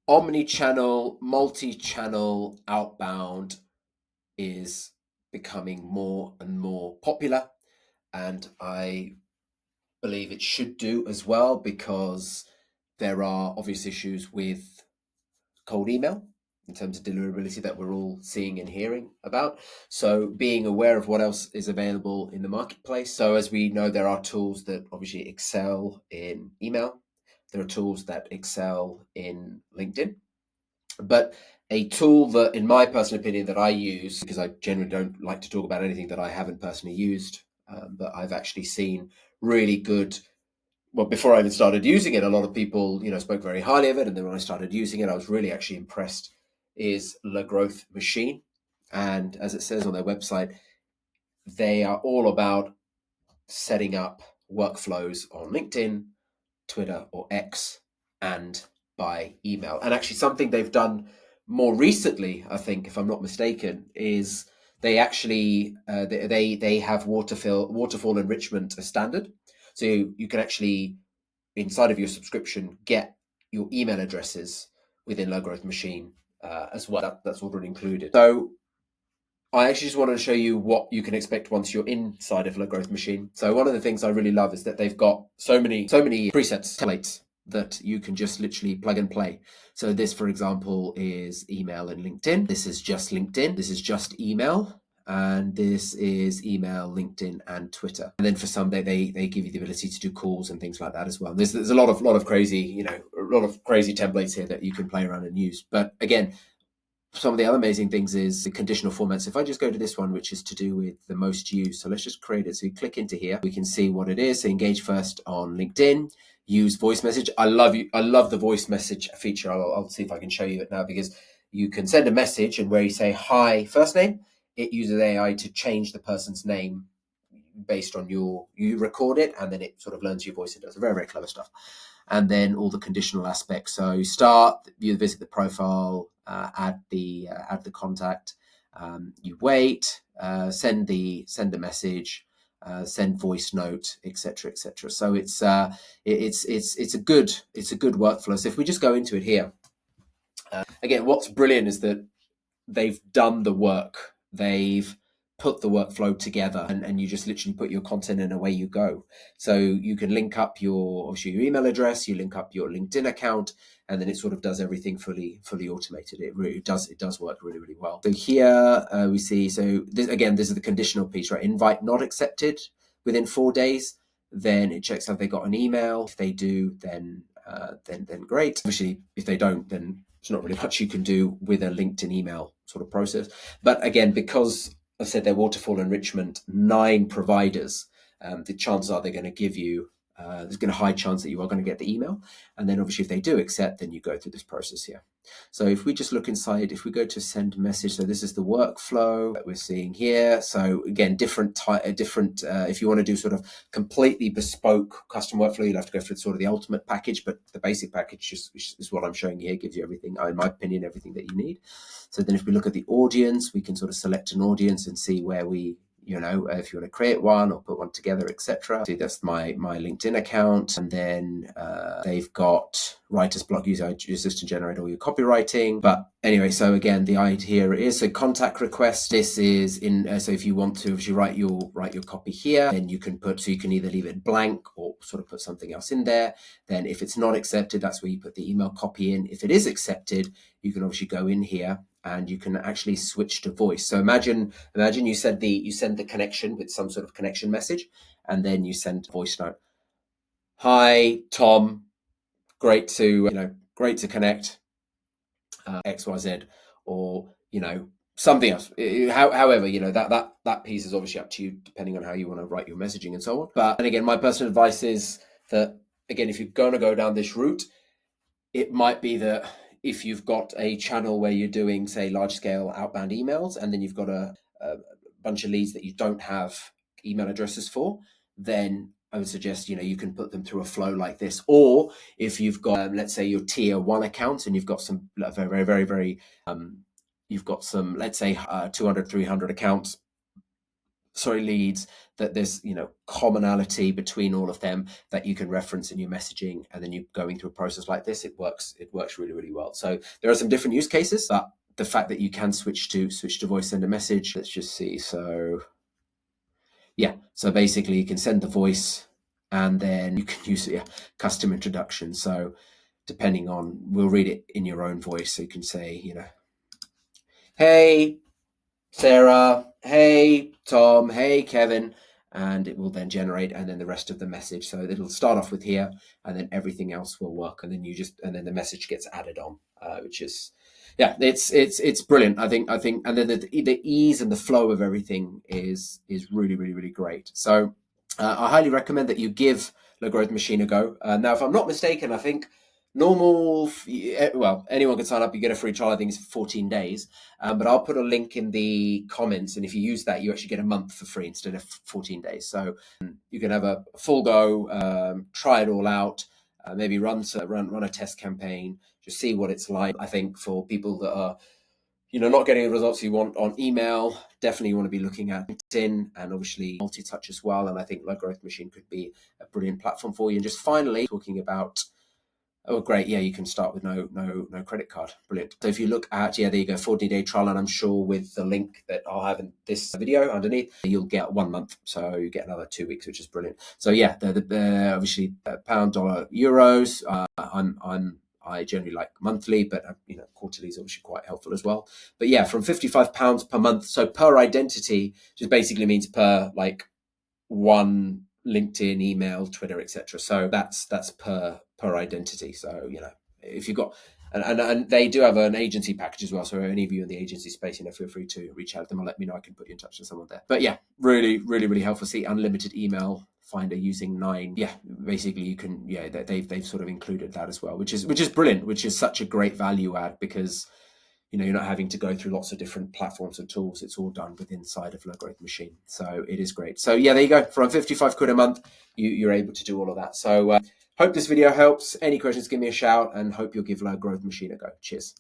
omni-channel, multi-channel outbound is becoming more and more popular, and I believe it should do as well, because there are obvious issues with cold email in terms of deliverability that we're all seeing and hearing about. So being aware of what else is available in the marketplace. So as we know, there are tools that obviously excel in email. There are tools that excel in LinkedIn. But a tool that, in my personal opinion, that I use, because I generally don't like to talk about anything that I haven't personally used, but I've actually seen really good. Well, before I even started using it, a lot of people, spoke very highly of it, and then when I started using it, I was really actually impressed. Is Le Growth Machine, and as it says on their website, they are all about setting up workflows on LinkedIn, Twitter, or X, and by email. And actually, something they've done more recently, I think, if I'm not mistaken, is they actually they have waterfall enrichment as standard. So you can actually, inside of your subscription, get your email addresses within Low Growth Machine as well. That's already included. So I actually just wanted to show you what you can expect once you're inside of Low Growth Machine. So one of the things I really love is that they've got so many presets, templates that you can just literally plug and play. So this, for example, is email and LinkedIn. This is just LinkedIn. This is just email. And this is email, LinkedIn, and Twitter. And then for some, they give you the ability to do calls and things like that as well. There's a lot of crazy, a lot of crazy templates here that you can play around and use. But again, some of the other amazing things is the conditional formats. If I just go to this one, which is to do with the most used, so let's just create it. So you click into here, we can see what it is. So engage first on LinkedIn, use voice message. I love the voice message feature. I'll see if I can show you it now, because you can send a message, and where you say hi first name, it uses AI to change the person's name based on you record it, and then it sort of learns your voice and does very, very clever stuff. And then all the conditional aspects. So you visit the profile, add the contact, you wait, send the message, send voice note, etc., etc. So it's a good workflow. So if we just go into it here, again, what's brilliant is that they've done the work. They've put the workflow together, and you just literally put your content in, away you go. So you can link up your email address, you link up your LinkedIn account, and then it sort of does everything fully automated. It does work really, really well. So here we see, so this is the conditional piece, right? Invite not accepted within 4 days. Then it checks if they got an email. If they do, then great. Obviously, if they don't, then there's not really much you can do with a LinkedIn email sort of process. But again, because I said they're waterfall enrichment, 9 providers, the chances are they're going to give you, there's going to a high chance that you are going to get the email. And then obviously if they do accept, then you go through this process here. So if we just look inside, if we go to send message, so this is the workflow that we're seeing here. So again, if you want to do sort of completely bespoke custom workflow, you'll have to go for sort of the ultimate package, but the basic package is what I'm showing you here, gives you everything, in my opinion, everything that you need. So then if we look at the audience, we can sort of select an audience and see where we, if you want to create one or put one together, etc. See, that's my LinkedIn account. And then they've got writer's block, use this to generate all your copywriting. But anyway, so again, the idea here is a contact request. This is in, so if you want to actually write your copy here, then you can so you can either leave it blank or sort of put something else in there. Then if it's not accepted, that's where you put the email copy in. If it is accepted, you can obviously go in here and you can actually switch to voice. So imagine you send the connection with some sort of connection message, and then you send a voice note. Hi, Tom. Great to connect. XYZ, or something else. However, that piece is obviously up to you, depending on how you want to write your messaging and so on. And again, my personal advice is that, again, if you're going to go down this route, it might be that if you've got a channel where you're doing, say, large scale outbound emails, and then you've got a bunch of leads that you don't have email addresses for, then I would suggest, you can put them through a flow like this. Or if you've got, let's say, your tier 1 accounts, and you've got some very, very, very, you've got some, let's say, 200, 300 accounts, leads, that there's commonality between all of them that you can reference in your messaging, and then you going through a process like this, it works really, really well. So there are some different use cases, but the fact that you can switch to voice, send a message, let's just see. So yeah, so basically you can send the voice, and then you can use custom introduction. So depending on, we'll read it in your own voice, so you can say, hey Sarah, hey Tom, hey Kevin, and it will then generate, and then the rest of the message. So it'll start off with here, and then everything else will work, and then and then the message gets added on, which is, yeah, it's brilliant. I think, and then the ease and the flow of everything is really, really, really great. So I highly recommend that you give Low Growth Machine a go. Now, if I'm not mistaken, I think well, anyone can sign up. You get a free trial. I think it's 14 days. But I'll put a link in the comments, and if you use that, you actually get a month for free instead of 14 days. So you can have a full go, try it all out, maybe run a test campaign, just see what it's like. I think for people that are not getting the results you want on email, definitely you want to be looking at LinkedIn, and obviously multi-touch as well. And I think Low Growth Machine could be a brilliant platform for you. And just finally, talking about, oh, great. Yeah, you can start with no credit card. Brilliant. So if you look at, there you go, 14-day trial. And I'm sure with the link that I'll have in this video underneath, you'll get 1 month. So you get another 2 weeks, which is brilliant. So yeah, the obviously pound, dollar, euros. I generally like monthly, but quarterly is obviously quite helpful as well. But yeah, from £55 per month. So per identity just basically means per one LinkedIn, email, Twitter, etc. So that's per identity. So if you've got, and they do have an agency package as well. So any of you in the agency space, feel free to reach out to them or let me know. I can put you in touch with someone there. But yeah, really, really, really helpful. See, unlimited email finder using 9. Yeah, basically you can. Yeah, they've sort of included that as well, which is brilliant. Which is such a great value add, because you're not having to go through lots of different platforms and tools. It's all done within inside of Low Growth Machine. So it is great. So yeah, there you go. From 55 quid a month, you're able to do all of that. So hope this video helps. Any questions, give me a shout, and hope you'll give Low Growth Machine a go. Cheers.